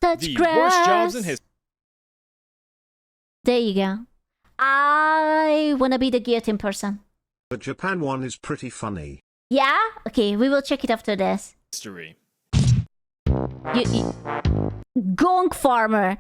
touch the grass. worst jobs in history. There you go. I want to be the guillotine person. The Japan one is pretty funny. Yeah? Okay, we will check it after this. Gong farmer.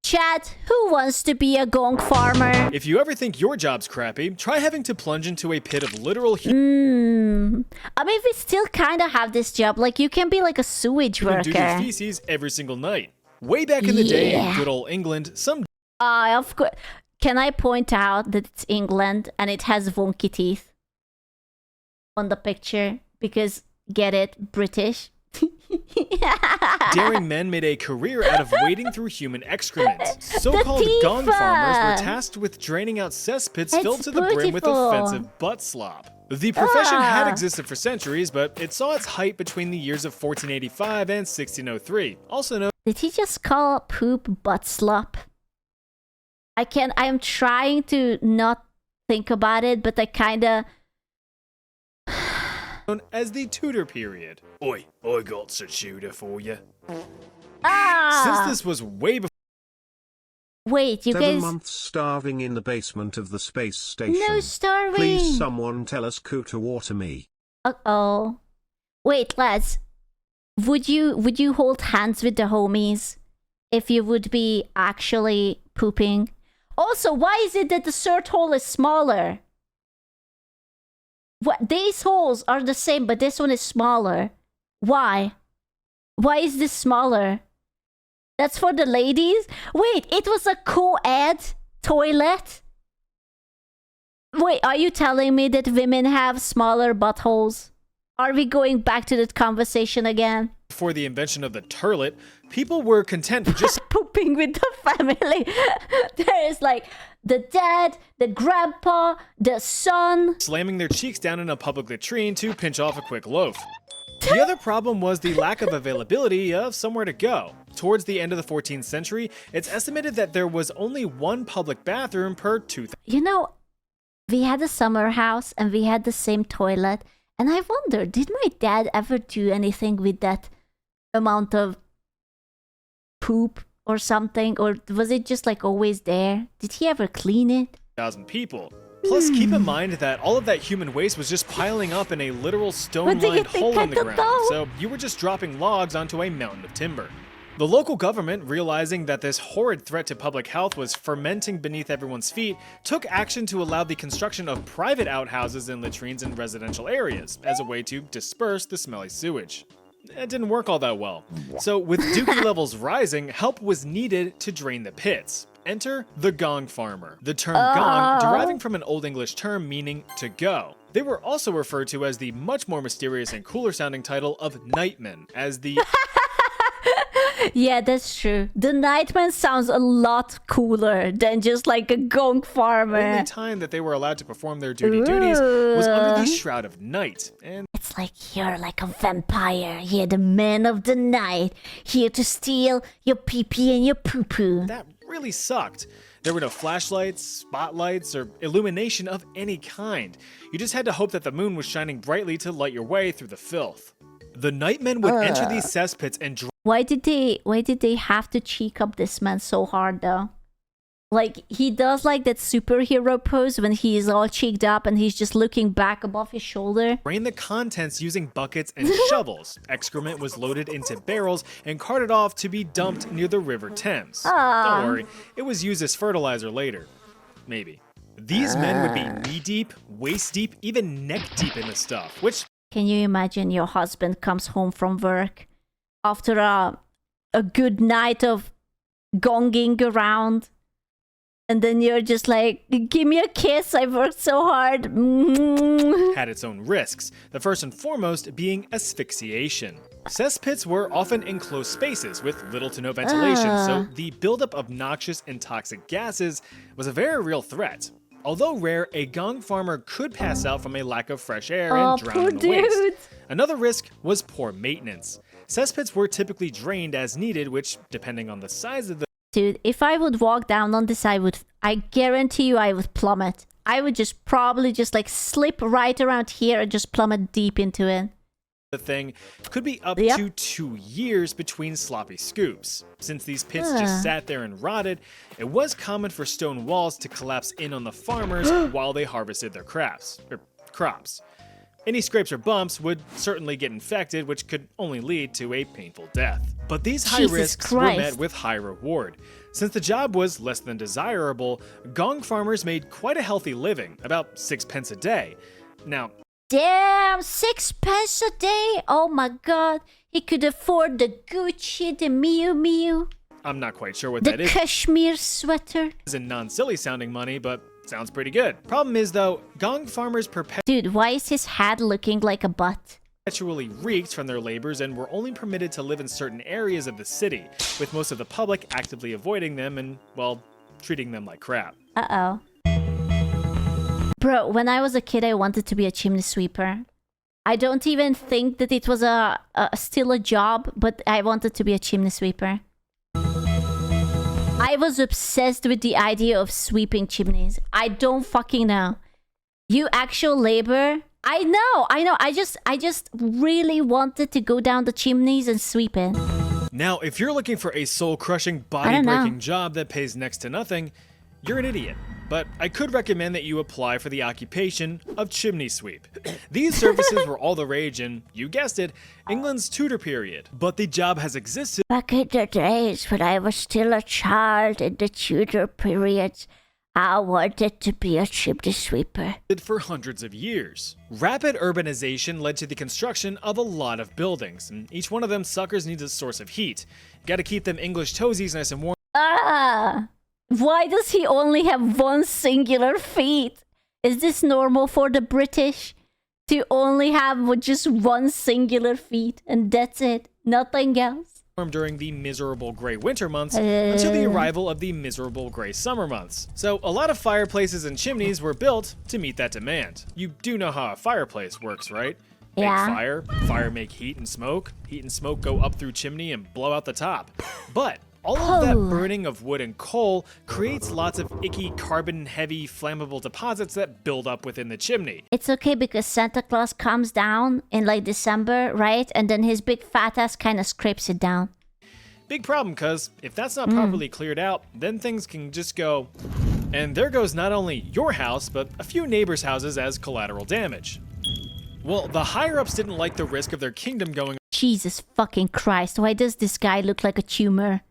Chat, who wants to be a gong farmer? If you ever think your job's crappy, try having to plunge into a pit of literal I mean, we still kind of have this job. Like, you can be like a sewage worker. human-duty feces every single night. Way back in the day in good old England, some Of course. Can I point out that it's England and it has wonky teeth on the picture? Because, get it, British. daring men made a career out of wading through human excrement. So-called gong farmers were tasked with draining out cesspits filled to the brim with offensive butt slop. The profession had existed for centuries, but it saw its height between the years of 1485 and 1603. Also known. Did he just call poop butt slop? I'm trying to not think about it, but I kinda... known as the Tudor period. Oi, I got a shooter for you. Since this was way before. Wait, you 7 guys... months starving in the basement of the space station. No starving! Please someone tell us who to water me. Uh-oh. Wait, lads. Would you hold hands with the homies if you would be actually pooping? Also, why is it that the third hole is smaller? What, these holes are the same, but this one is smaller. Why? Why is this smaller? That's for the ladies? Wait, it was a co-ed toilet? Wait, are you telling me that women have smaller buttholes? Are we going back to that conversation again? Before the invention of the turlet, people were content with just pooping with the family. There is like the dad, the grandpa, the son. slamming their cheeks down in a public latrine to pinch off a quick loaf. The other problem was the lack of availability of somewhere to go. Towards the end of the 14th century, it's estimated that there was only one public bathroom per 2,000. You know, we had a summer house and we had the same toilet. And I wonder, did my dad ever do anything with that amount of poop or something? Or was it just like always there? Did he ever clean it? People. Plus, keep in mind that all of that human waste was just piling up in a literal stone-lined hole in the ground, so you were just dropping logs onto a mountain of timber. The local government, realizing that this horrid threat to public health was fermenting beneath everyone's feet, took action to allow the construction of private outhouses and latrines in residential areas as a way to disperse the smelly sewage. It didn't work all that well. So with dookie levels rising, help was needed to drain the pits. Enter the gong farmer. The term gong deriving from an Old English term meaning to go. They were also referred to as the much more mysterious and cooler sounding title of nightman, as the Yeah, that's true. The nightman sounds a lot cooler than just like a gong farmer. only time that they were allowed to perform their duties was under the shroud of night. And it's like you're like a vampire. You're the man of the night, here to steal your pee-pee and your poo-poo. that really sucked. There were no flashlights, spotlights, or illumination of any kind. You just had to hope that the moon was shining brightly to light your way through the filth. The nightmen would enter these cesspits and Why did they have to cheek up this man so hard though? Like, he does like that superhero pose when he's all cheeked up and he's just looking back above his shoulder. drain the contents using buckets and shovels. Excrement was loaded into barrels and carted off to be dumped near the River Thames. Don't worry, it was used as fertilizer later. Maybe. These men would be knee-deep, waist-deep, even neck-deep in the stuff, which... Can you imagine your husband comes home from work after a good night of gonging around? And then you're just like, give me a kiss, I've worked so hard. had its own risks, the first and foremost being asphyxiation. Cesspits were often enclosed spaces with little to no ventilation, so the buildup of noxious and toxic gases was a very real threat. Although rare, a gong farmer could pass out from a lack of fresh air and drown in the waste. Another risk was poor maintenance. Cesspits were typically drained as needed, which, depending on the size of the... Dude, if I would walk down on this, I guarantee you I would plummet. I would just probably just like slip right around here and just plummet deep into it. the thing could be up to 2 years between sloppy scoops. Since these pits just sat there and rotted, it was common for stone walls to collapse in on the farmers while they harvested their crops. Any scrapes or bumps would certainly get infected, which could only lead to a painful death. But these high risks were met with high reward. Since the job was less than desirable, gong farmers made quite a healthy living, about 6 pence a day. Now, damn, 6 pence a day? Oh my god. He could afford the Gucci, the Miu Miu. I'm not quite sure what that is. The cashmere sweater. It's a non-silly sounding money, but sounds pretty good. Problem is though, gong farmers Dude, why is his hat looking like a butt? perpetually reeked from their labors and were only permitted to live in certain areas of the city, with most of the public actively avoiding them and, well, treating them like crap. Uh-oh. Bro, when I was a kid, I wanted to be a chimney sweeper. I don't even think that it was still a job, but I wanted to be a chimney sweeper. I was obsessed with the idea of sweeping chimneys. I don't fucking know. You actual labor? I know. I just really wanted to go down the chimneys and sweep it. Now, if you're looking for a soul-crushing, body-breaking job that pays next to nothing, you're an idiot. But I could recommend that you apply for the occupation of chimney sweep. These services were all the rage in, you guessed it, England's Tudor period. But the job has existed back in the days when I was still a child in the Tudor period. I wanted to be a chimney sweeper. For hundreds of years. Rapid urbanization led to the construction of a lot of buildings, and each one of them suckers needs a source of heat. Gotta keep them English toesies nice and warm. Why does he only have one singular feet? Is this normal for the British? To only have just one singular feet, and that's it, nothing else? During the miserable gray winter months until the arrival of the miserable gray summer months. So a lot of fireplaces and chimneys were built to meet that demand. You do know how a fireplace works, right? Yeah. Make fire make heat and smoke go up through chimney and blow out the top. But all of that burning of wood and coal creates lots of icky, carbon-heavy, flammable deposits that build up within the chimney. It's okay because Santa Claus comes down in like December, right? And then his big fat ass kind of scrapes it down. Big problem, cause if that's not properly cleared out, then things can just go... And there goes not only your house, but a few neighbors' houses as collateral damage. Well, the higher-ups didn't like the risk of their kingdom going Jesus fucking Christ, why does this guy look like a tumor?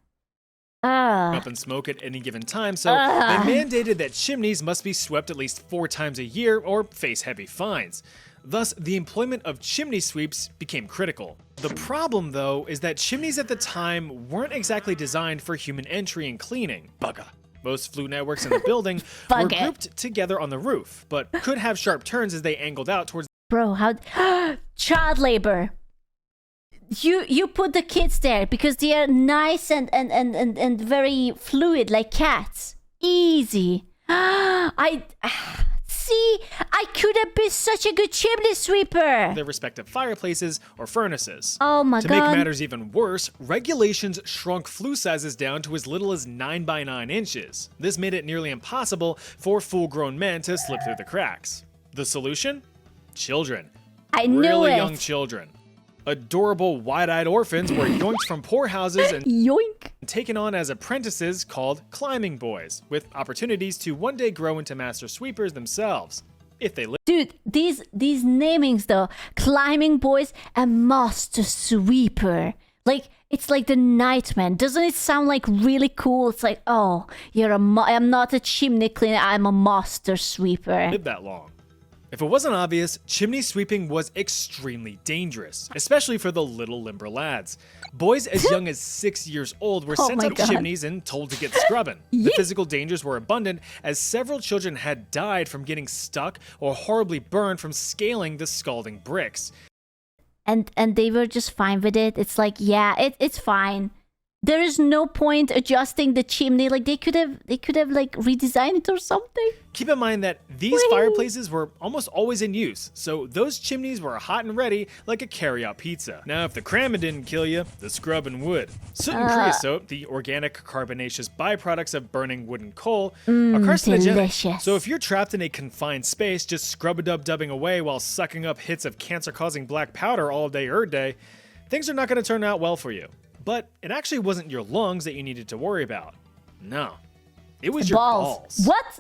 up in smoke at any given time, so they mandated that chimneys must be swept at least 4 times a year or face heavy fines. Thus, the employment of chimney sweeps became critical. The problem, though, is that chimneys at the time weren't exactly designed for human entry and cleaning. Bugger. Most flue networks in the building were grouped together on the roof, but could have sharp turns as they angled out towards... Bro, how... Child labor. You put the kids there because they are nice and very fluid like cats. Easy. See, I could have been such a good chimney sweeper. Their respective fireplaces or furnaces. Oh my god. To make matters even worse, regulations shrunk flue sizes down to as little as 9 by 9 inches. This made it nearly impossible for full-grown men to slip through the cracks. The solution? Children. I knew really it. Young children. Adorable, wide-eyed orphans were yoinked from poor houses and taken on as apprentices called climbing boys, with opportunities to one day grow into master sweepers themselves, if they lived. Dude, these namings though, climbing boys and master sweeper. Like, it's like the Nightman. Doesn't it sound like really cool? It's like, oh, I'm not a chimney cleaner, I'm a master sweeper. Lived that long. If it wasn't obvious, chimney sweeping was extremely dangerous, especially for the little limber lads. Boys as young as 6 years old were sent up chimneys and told to get scrubbing. The physical dangers were abundant, as several children had died from getting stuck or horribly burned from scaling the scalding bricks. And they were just fine with it. It's like, yeah, it's fine. There is no point adjusting the chimney. Like they could have like redesigned it or something. Keep in mind that these fireplaces were almost always in use, so those chimneys were hot and ready like a carry-out pizza. Now, if the cramming didn't kill you, the scrubbing would. Soot and creosote, the organic carbonaceous byproducts of burning wood and coal, are carcinogenic. Delicious. So if you're trapped in a confined space just scrub-a-dub-dubbing away while sucking up hits of cancer-causing black powder all day every day, things are not going to turn out well for you. But it actually wasn't your lungs that you needed to worry about. No. It was your balls. What?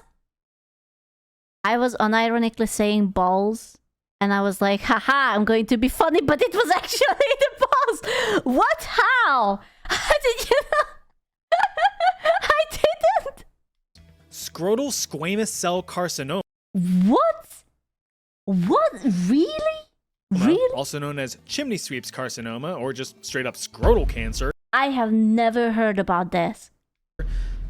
I was unironically saying balls, and I was like, haha, I'm going to be funny, but it was actually the balls. What? How? How did you know? I didn't. Scrotal squamous cell carcinoma. What? What? Really? Really? Also known as chimney sweeps carcinoma, or just straight up scrotal cancer. I have never heard about this.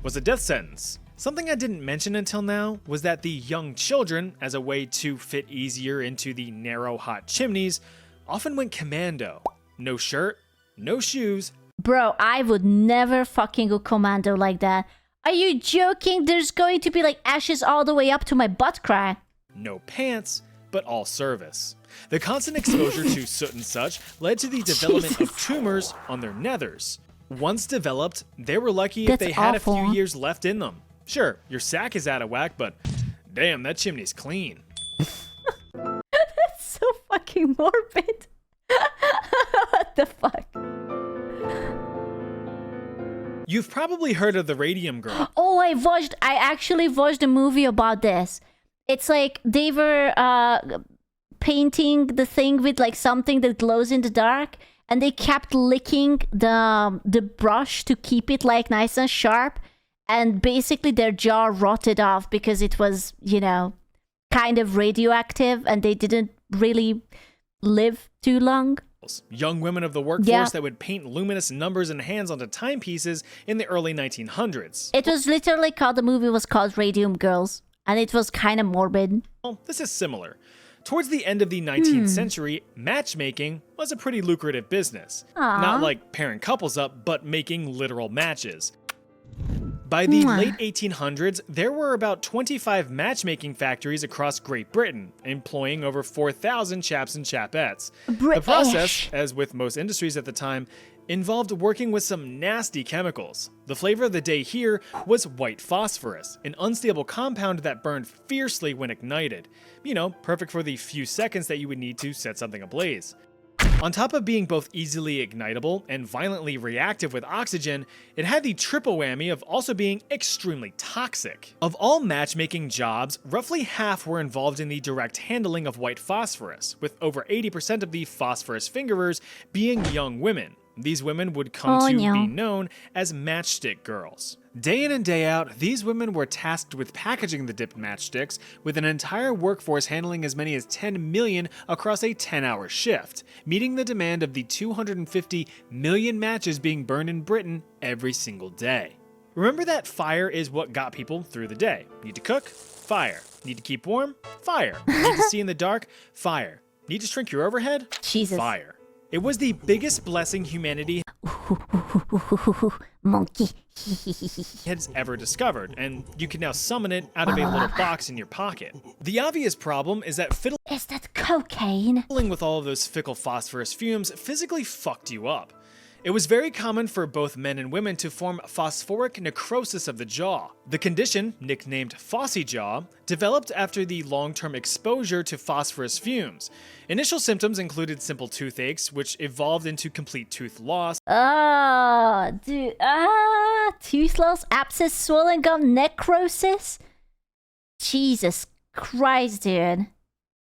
Was a death sentence. Something I didn't mention until now was that the young children, as a way to fit easier into the narrow hot chimneys, often went commando. No shirt, no shoes. Bro, I would never fucking go commando like that. Are you joking? There's going to be like ashes all the way up to my butt crack. No pants, but all service. The constant exposure to soot and such led to the development of tumors on their nethers. Once developed, they were lucky if they had a few years left in them. Sure, your sack is out of whack, but damn, that chimney's clean. That's so fucking morbid. What the fuck? You've probably heard of the radium girl. Oh, I actually watched a movie about this. It's like they were painting the thing with like something that glows in the dark, and they kept licking the brush to keep it like nice and sharp, and basically their jaw rotted off because it was, you know, kind of radioactive, and they didn't really live too long. Young women of the workforce that would paint luminous numbers and hands onto timepieces in the early 1900s. It was literally called, the movie was called Radium Girls, and it was kind of morbid. Well, this is similar. Towards the end of the 19th century, matchmaking was a pretty lucrative business. Not like pairing couples up, but making literal matches. By the late 1800s, there were about 25 matchmaking factories across Great Britain, employing over 4,000 chaps and chapettes. The process, as with most industries at the time, involved working with some nasty chemicals. The flavor of the day here was white phosphorus, an unstable compound that burned fiercely when ignited. You know, perfect for the few seconds that you would need to set something ablaze. On top of being both easily ignitable and violently reactive with oxygen, it had the triple whammy of also being extremely toxic. Of all matchmaking jobs, roughly half were involved in the direct handling of white phosphorus, with over 80% of the phosphorus fingerers being young women. These women would come to be known as matchstick girls. Day in and day out, these women were tasked with packaging the dipped matchsticks, with an entire workforce handling as many as 10 million across a 10-hour shift, meeting the demand of the 250 million matches being burned in Britain every single day. Remember that fire is what got people through the day. Need to cook? Fire. Need to keep warm? Fire. Need to see in the dark? Fire. Need to shrink your overhead? Jesus. Fire. It was the biggest blessing humanity Monkey. has ever discovered, and you can now summon it out of a little box in your pocket. The obvious problem is that Is that cocaine? fiddling with all of those fickle phosphorus fumes physically fucked you up. It was very common for both men and women to form phosphoric necrosis of the jaw. The condition, nicknamed Fossy jaw, developed after the long-term exposure to phosphorus fumes. Initial symptoms included simple toothaches, which evolved into complete tooth loss. Oh, dude. Tooth loss, abscess, swollen gum, necrosis? Jesus Christ, dude.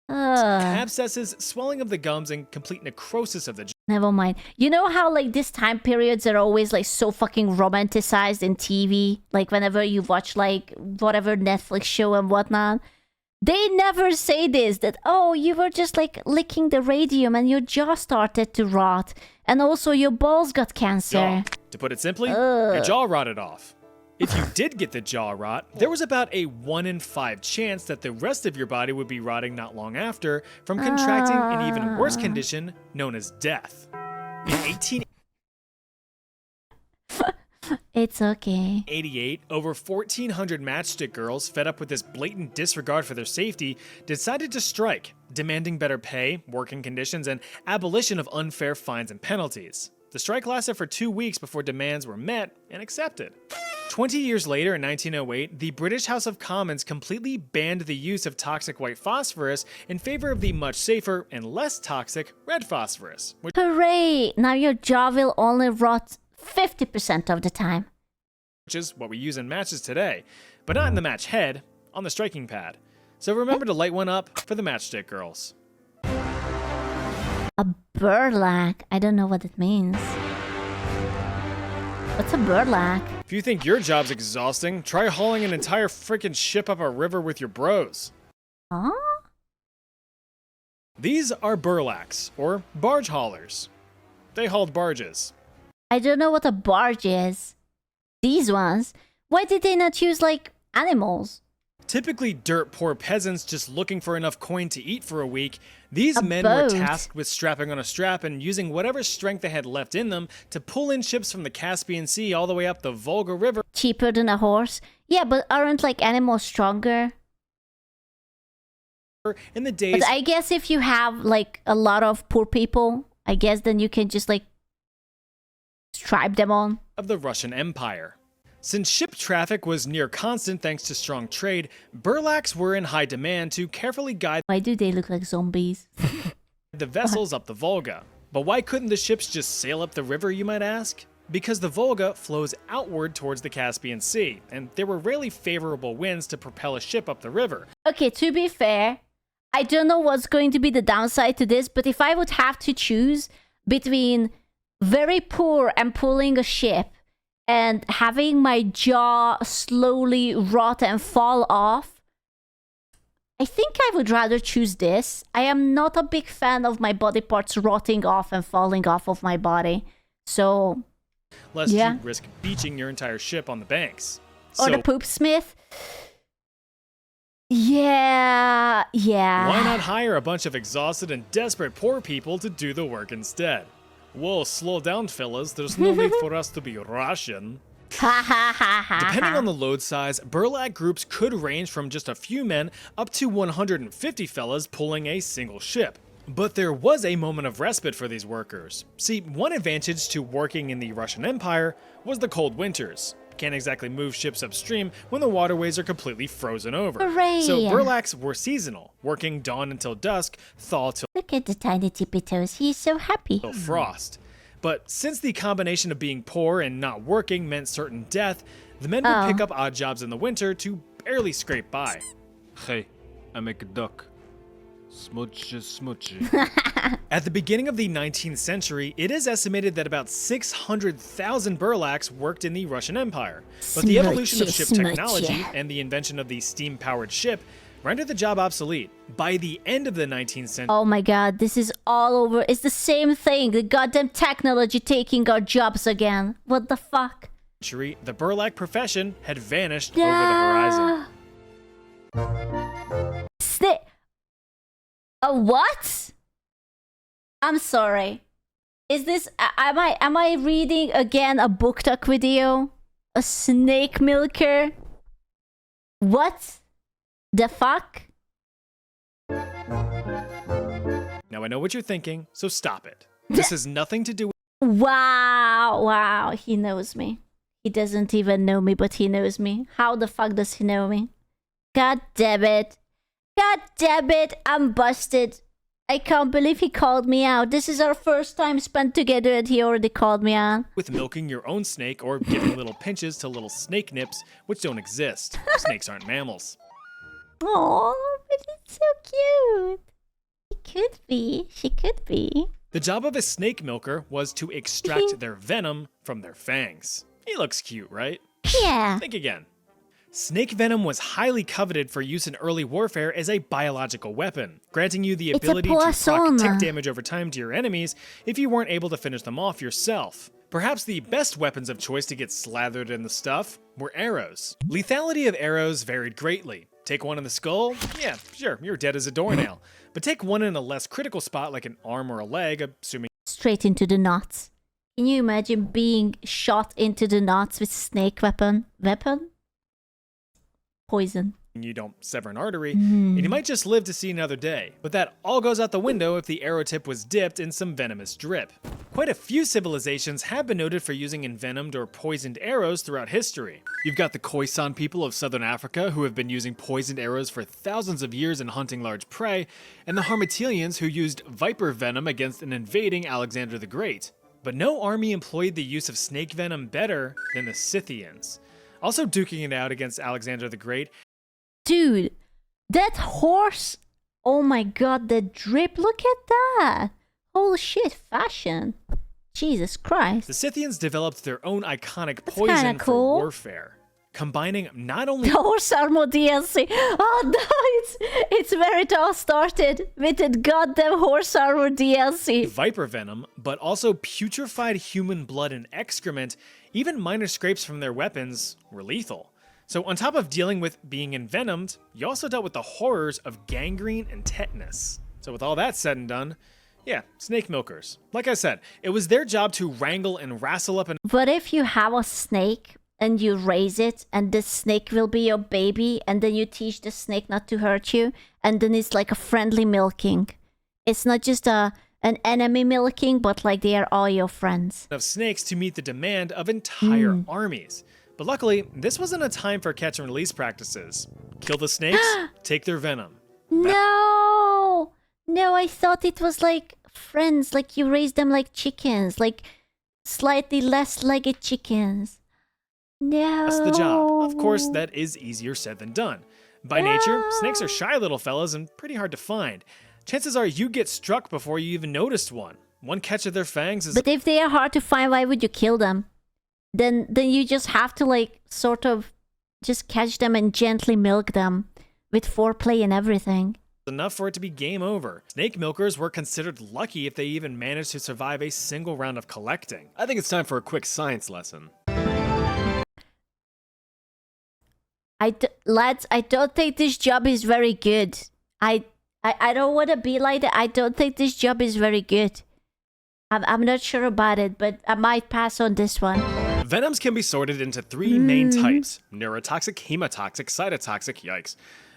Abscesses, swelling of the gums, and complete necrosis of the jaw. Never mind. You know how like these time periods are always like so fucking romanticized in TV? Like whenever you watch like whatever Netflix show and whatnot. They never say this, that, oh, you were just like licking the radium and your jaw started to rot. And also your balls got cancer. To put it simply, your jaw rotted off. If you did get the jaw rot, there was about a 1 in 5 chance that the rest of your body would be rotting not long after from contracting an even worse condition known as death. In It's okay. 88, over 1,400 matchstick girls, fed up with this blatant disregard for their safety, decided to strike, demanding better pay, working conditions, and abolition of unfair fines and penalties. The strike lasted for 2 weeks before demands were met and accepted. 20 years later, in 1908, the British House of Commons completely banned the use of toxic white phosphorus in favor of the much safer and less toxic red phosphorus, which Hooray! Now your jaw will only rot 50% of the time. is what we use in matches today, but not in the match head, on the striking pad. So remember to light one up for the matchstick girls. A burlac. I don't know what it means. What's a burlac? If you think your job's exhausting, try hauling an entire freaking ship up a river with your bros. Huh? These are burlacs, or barge haulers. They hauled barges. I don't know what a barge is. These ones? Why did they not use, like, animals? Typically dirt poor peasants just looking for enough coin to eat for a week, these men boat. were tasked with strapping on a strap and using whatever strength they had left in them to pull in ships from the Caspian Sea all the way up the Volga River. Cheaper than a horse? Yeah, but aren't, like, animals stronger? In the days But I guess if you have, like, a lot of poor people, I guess then you can just, like, strap them on. of the Russian Empire. Since ship traffic was near constant thanks to strong trade, burlacs were in high demand to carefully guide Why do they look like zombies? the vessels up the Volga. But why couldn't the ships just sail up the river, you might ask? Because the Volga flows outward towards the Caspian Sea, and there were rarely favorable winds to propel a ship up the river. Okay, to be fair, I don't know what's going to be the downside to this, but if I would have to choose between very poor and pulling a ship and having my jaw slowly rot and fall off, I think I would rather choose this. I am not a big fan of my body parts rotting off and falling off of my body. So, Lest yeah. you risk beaching your entire ship on the banks. Or So the poop smith. Yeah. why not hire a bunch of exhausted and desperate poor people to do the work instead? Whoa, slow down, fellas. There's no need for us to be Russian. Ha ha ha ha. Depending on the load size, burlac groups could range from just a few men up to 150 fellas pulling a single ship. But there was a moment of respite for these workers. See, one advantage to working in the Russian Empire was the cold winters. Can't exactly move ships upstream when the waterways are completely frozen over. Hooray! So burlacs were seasonal, working dawn until dusk, thaw till Look at the tiny tippy toes. He's so happy. frost. But since the combination of being poor and not working meant certain death, the men would pick up odd jobs in the winter to barely scrape by. Hey, I make a duck. Smudgy, smudgy. At the beginning of the 19th century, it is estimated that about 600,000 burlacs worked in the Russian Empire. But the evolution of ship technology and the invention of the steam-powered ship rendered the job obsolete. By the end of the 19th century, Oh my god, this is all over. It's the same thing. The goddamn technology taking our jobs again. What the fuck? the burlac profession had vanished over the horizon. A what? I'm sorry. Is this am I reading again a BookTok video? A snake milker? What the fuck? Now I know what you're thinking, so stop it. This has nothing to do with Wow, he knows me. He doesn't even know me, but he knows me. How the fuck does he know me? God damn it. God damn it, I'm busted. I can't believe he called me out. This is our first time spent together and he already called me out. milking your own snake or giving little pinches to little snake nips, which don't exist. Snakes aren't mammals. Oh, but it's so cute. He could be. She could be. The job of a snake milker was to extract their venom from their fangs. He looks cute, right? Yeah. Think again. Snake venom was highly coveted for use in early warfare as a biological weapon, granting you the It's a ability to poison. proc tick damage over time to your enemies if you weren't able to finish them off yourself. Perhaps the best weapons of choice to get slathered in the stuff were arrows. Lethality of arrows varied greatly. Take one in the skull? Yeah, sure, you're dead as a doornail. But take one in a less critical spot like an arm or a leg, assuming Straight into the knots. Can you imagine being shot into the nuts with snake weapon? Weapon? Poison. You don't sever an artery, and you might just live to see another day. But that all goes out the window if the arrow tip was dipped in some venomous drip. Quite a few civilizations have been noted for using envenomed or poisoned arrows throughout history. You've got the Khoisan people of southern Africa who have been using poisoned arrows for thousands of years in hunting large prey, and the Harmatilians who used viper venom against an invading Alexander the Great. But no army employed the use of snake venom better than the Scythians. Also duking it out against Alexander the Great. Dude, that horse. Oh my god, that drip. Look at that. Holy shit, fashion. Jesus Christ. The Scythians developed their own iconic That's poison kinda cool. for warfare, combining not only The horse armor DLC. Oh no, it's where it all started with that goddamn horse armor DLC. viper venom, but also putrefied human blood and excrement. Even minor scrapes from their weapons were lethal. So on top of dealing with being envenomed, you also dealt with the horrors of gangrene and tetanus. So with all that said and done, yeah, snake milkers. Like I said, it was their job to wrangle and wrestle up an What if you have a snake and you raise it and the snake will be your baby and then you teach the snake not to hurt you and then it's like a friendly milking. It's not just an enemy milking, but like they are all your friends. of snakes to meet the demand of entire armies. But luckily, this wasn't a time for catch and release practices. Kill the snakes, take their venom. No! No, I thought it was like friends, like you raise them like chickens, like slightly less legged chickens. No. That's the job. Of course, that is easier said than done. By nature, snakes are shy little fellas and pretty hard to find. Chances are you get struck before you even noticed one. One catch of their fangs is But if they are hard to find, why would you kill them? Then you just have to like sort of just catch them and gently milk them with foreplay and everything. enough for it to be game over. Snake milkers were considered lucky if they even managed to survive a single round of collecting. I think it's time for a quick science lesson. Lads, I don't think this job is very good. I don't want to be like that. I don't think this job is very good. I'm not sure about it, but I might pass on this one. Venoms can be sorted into three main types: neurotoxic, hemotoxic, cytotoxic. Yikes.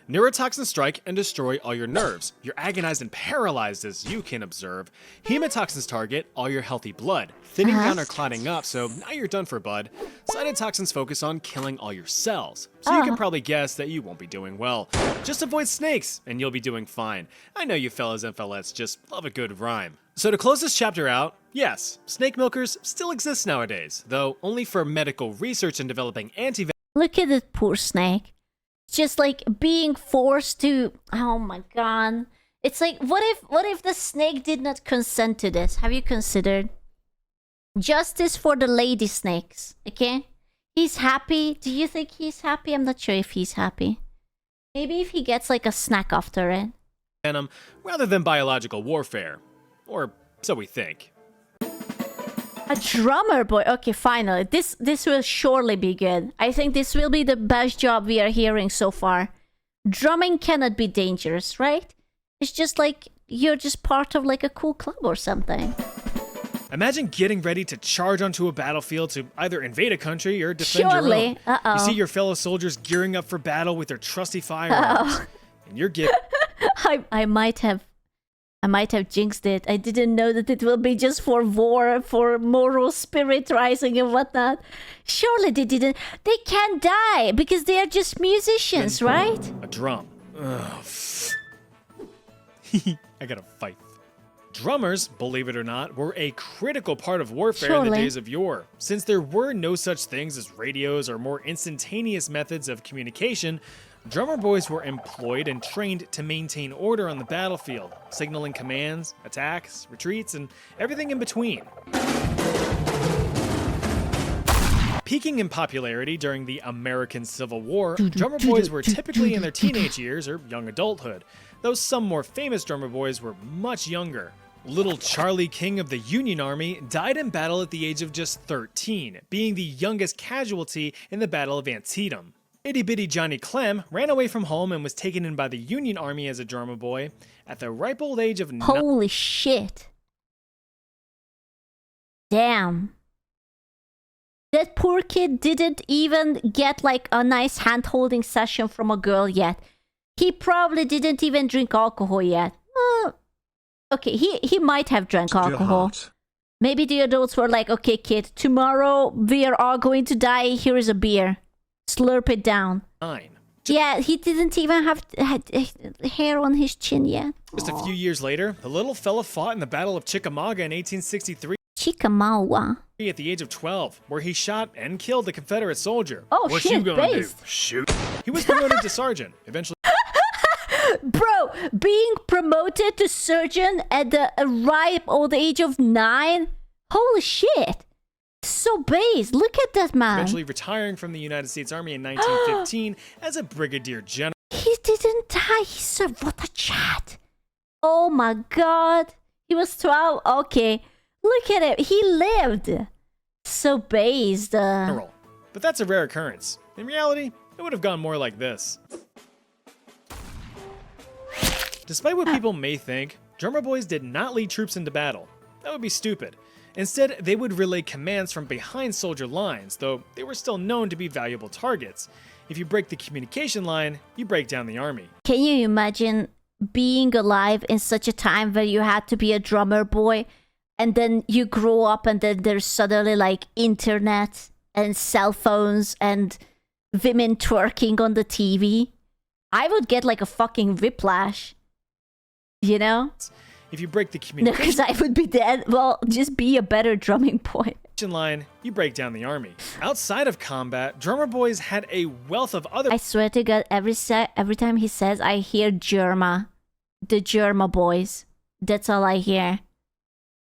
Neurotoxins strike and destroy all your nerves. You're agonized and paralyzed, as you can observe. Hemotoxins target all your healthy blood, thinning down or clotting up, so now you're done for, bud. Cytotoxins focus on killing all your cells, so you can probably guess that you won't be doing well. Just avoid snakes, and you'll be doing fine. I know you fellas and fellettes just love a good rhyme. So to close this chapter out, yes, snake milkers still exist nowadays, though only for medical research and developing anti-venom. Look at that poor snake. Just like being forced to, oh my god. It's like, what if the snake did not consent to this? Have you considered? Justice for the lady snakes, okay? He's happy. Do you think he's happy? I'm not sure if he's happy. Maybe if he gets like a snack after it. Venom rather than biological warfare. Or so we think. A drummer boy. Okay, finally. This will surely be good. I think this will be the best job we are hearing so far. Drumming cannot be dangerous, right? It's just like you're just part of like a cool club or something. Imagine getting ready to charge onto a battlefield to either invade a country or defend Surely. your own. You see your fellow soldiers gearing up for battle with their trusty firearms. And you're getting... I might have jinxed it. I didn't know that it will be just for war, for moral spirit rising and whatnot. Surely they didn't. They can't die because they are just musicians, right? A drum. Ugh. I gotta fight. Drummers, believe it or not, were a critical part of warfare in the Surely. days of yore. Since there were no such things as radios or more instantaneous methods of communication, drummer boys were employed and trained to maintain order on the battlefield, signaling commands, attacks, retreats, and everything in between. Peaking in popularity during the American Civil War, drummer boys were typically in their teenage years or young adulthood, though some more famous drummer boys were much younger. Little Charlie King of the Union Army died in battle at the age of just 13, being the youngest casualty in the Battle of Antietam. Itty bitty Johnny Clem ran away from home and was taken in by the Union Army as a drummer boy at the ripe old age of 9. Holy shit. Damn. That poor kid didn't even get like a nice hand-holding session from a girl yet. He probably didn't even drink alcohol yet. Okay, he might have drank alcohol. Maybe the adults were like, okay, kid, tomorrow we are all going to die. Here is a beer. Slurp it down. 9. Yeah, he didn't even have hair on his chin yet. Just a few years later, the little fella fought in the Battle of Chickamauga in 1863 Chickamauga. at the age of 12, where he shot and killed a Confederate soldier. Oh, What shit, you gonna based. do? Shoot. He was promoted to sergeant, eventually Bro, being promoted to surgeon at the ripe old age of 9? Holy shit. So base. Look at that man. eventually retiring from the United States Army in 1915 as a brigadier general. He didn't die. He served. What a chat. Oh my god. He was 12. Okay. Look at it. He lived. So based. But that's a rare occurrence. In reality, it would have gone more like this. Despite what people may think, drummer boys did not lead troops into battle. That would be stupid. Instead, they would relay commands from behind soldier lines, though they were still known to be valuable targets. If you break the communication line, you break down the army. Can you imagine being alive in such a time where you had to be a drummer boy and then you grow up and then there's suddenly like internet and cell phones and women twerking on the TV? I would get like a fucking whiplash. You know? If you break the No, because communication I would be dead. Well, just be a better drumming boy. line, you break down the army. Outside of combat, drummer boys had a wealth of other I swear to God, every time he says, I hear Germa. The Germa boys. That's all I hear.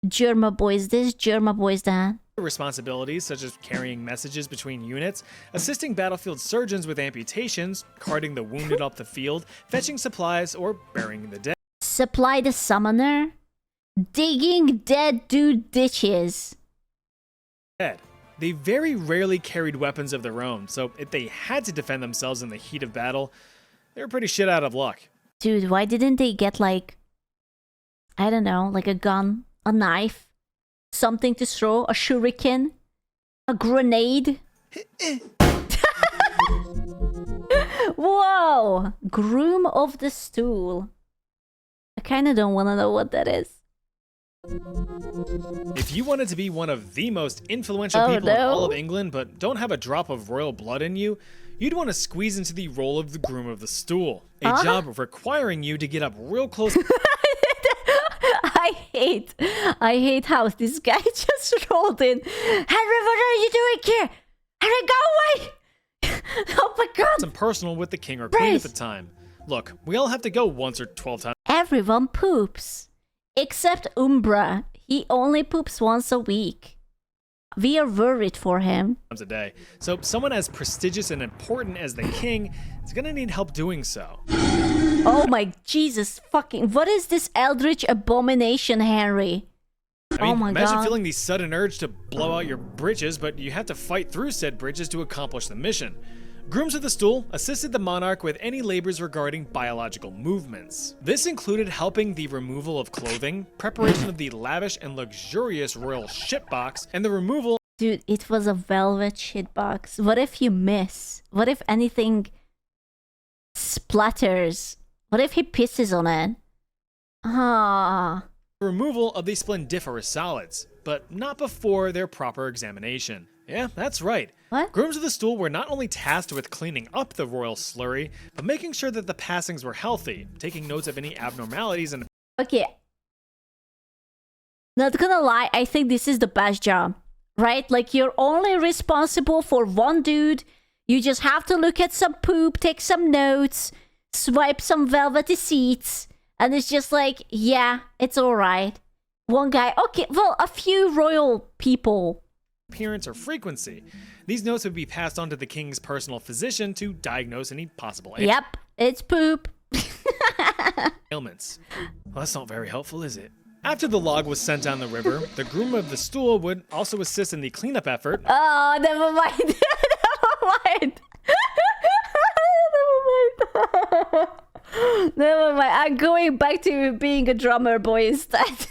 Germa boys this, Germa boys that. responsibilities, such as carrying messages between units, assisting battlefield surgeons with amputations, carting the wounded up the field, fetching supplies, or burying the dead. Supply the summoner. Digging dead dude ditches. They very rarely carried weapons of their own, so if they had to defend themselves in the heat of battle, they were pretty shit out of luck. Dude, why didn't they get like, I don't know, like a gun, a knife, something to throw, a shuriken, a grenade? Whoa! Groom of the stool. I kind of don't want to know what that is. If you wanted to be one of the most influential people in all of England but don't have a drop of royal blood in you, you'd want to squeeze into the role of the groom of the stool, a job requiring you to get up real close. I hate how this guy just rolled in. Henry, what are you doing here? Henry, go away! Oh my god! Some personal with the king or queen at the time. Look, we all have to go once or 12 times. Everyone poops. Except Umbra. He only poops once a week. We are worried for him. A day. So someone as prestigious and important as the king is gonna need help doing so. Oh my Jesus fucking... What is this eldritch abomination, Henry? I mean, oh my imagine god. feeling the sudden urge to blow out your britches, but you have to fight through said britches to accomplish the mission. Grooms of the stool assisted the monarch with any labors regarding biological movements. This included helping the removal of clothing, preparation of the lavish and luxurious royal shitbox, and the removal... Dude, it was a velvet shitbox. What if you miss? What if anything splatters? What if he pisses on it? Removal of the splendiferous solids, but not before their proper examination. Yeah, that's right. What? Grooms of the stool were not only tasked with cleaning up the royal slurry, but making sure that the passings were healthy, taking notes of any abnormalities and... Okay. Not gonna lie, I think this is the best job. Right? Like, you're only responsible for one dude. You just have to look at some poop, take some notes, swipe some velvety seats, and it's just like, yeah, it's alright. One guy, okay, well, a few royal people. appearance or frequency. These notes would be passed on to the king's personal physician to diagnose any possible Yep, it's poop. ailments. Well, that's not very helpful, is it? After the log was sent down the river, the groom of the stool would also assist in the cleanup effort. Oh, never mind. Never mind. Never mind. Never mind. I'm going back to being a drummer boy instead.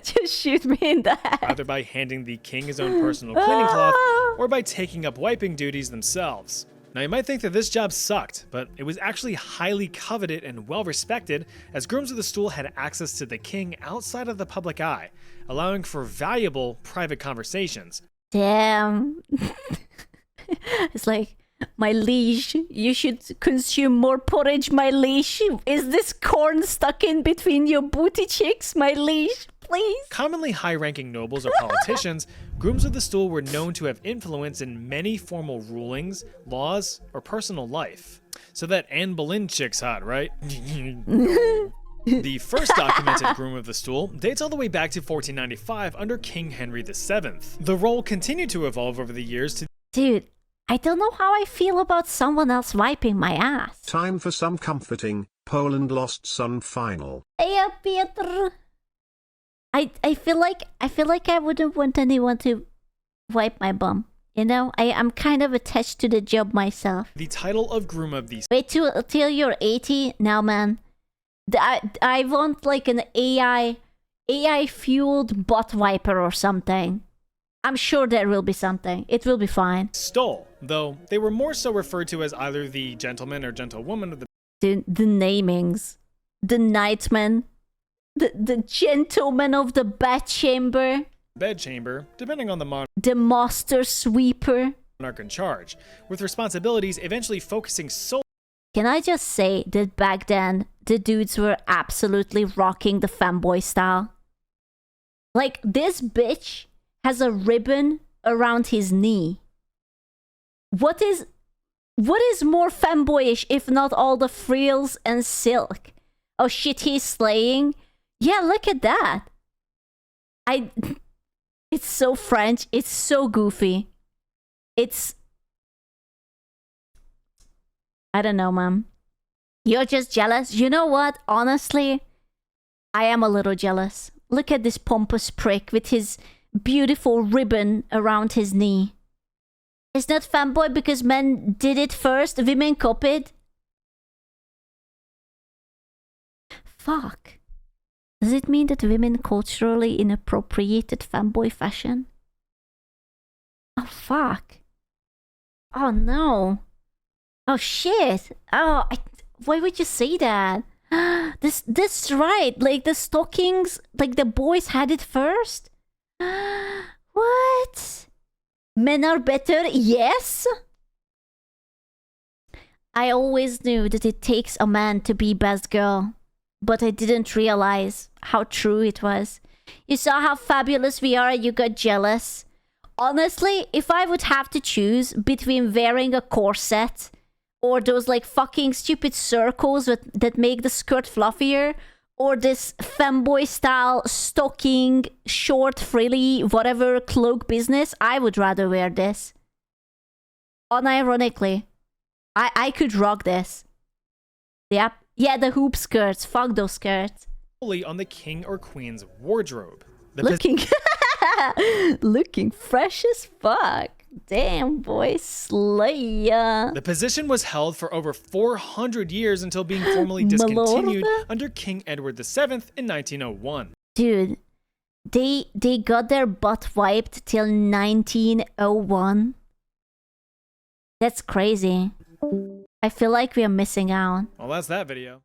Just shoot me in the head. Either by handing the king his own personal cleaning cloth or by taking up wiping duties themselves. Now you might think that this job sucked, but it was actually highly coveted and well respected, as grooms of the stool had access to the king outside of the public eye, allowing for valuable private conversations. Damn. It's like, my liege, you should consume more porridge, my liege. Is this corn stuck in between your booty cheeks, my liege? Please. Commonly high-ranking nobles or politicians, grooms of the stool were known to have influence in many formal rulings, laws, or personal life. So that Anne Boleyn chick's hot, right? The first documented groom of the stool dates all the way back to 1495 under King Henry VII. The role continued to evolve over the years to... Dude, I don't know how I feel about someone else wiping my ass. Time for some comforting. Poland lost son final. Hey, Peter. I feel like I wouldn't want anyone to wipe my bum. You know, I'm kind of attached to the job myself. the title of groom of the... Wait till you're 80 now, man. I want like an AI fueled butt wiper or something. I'm sure there will be something. It will be fine. Stole, though they were more so referred to as either the gentleman or gentlewoman of the The namings, the nightman, the gentleman of the bedchamber, bedchamber, depending on the the master sweeper. monarch in charge, with responsibilities eventually focusing solely Can I just say that back then, the dudes were absolutely rocking the femboy style? Like, this bitch has a ribbon around his knee. What is more femboyish if not all the frills and silk? Oh shit, he's slaying? Yeah, look at that. It's so French, it's so goofy. I don't know, mom. You're just jealous? You know what? Honestly, I am a little jealous. Look at this pompous prick with his beautiful ribbon around his knee. It's not fanboy because men did it first, women copied. Fuck. Does it mean that women culturally inappropriated fanboy fashion? Oh, fuck. Oh, no. Oh, shit. Oh, why would you say that? This right. Like, the stockings, like, the boys had it first? What? Men are better? Yes? I always knew that it takes a man to be best girl, but I didn't realize how true it was. You saw how fabulous we are and you got jealous. Honestly, if I would have to choose between wearing a corset or those like fucking stupid circles that make the skirt fluffier, or this femboy style stocking, short, frilly, whatever cloak business, I would rather wear this. Unironically. I could rock this. Yep. Yeah, the hoop skirts. Fuck those skirts. on the king or queen's wardrobe. Looking fresh as fuck. Damn, boy, Slayer. The position was held for over 400 years until being formally discontinued under King Edward VII in 1901. Dude, they got their butt wiped till 1901. That's crazy. I feel like we are missing out. Well, that's that video.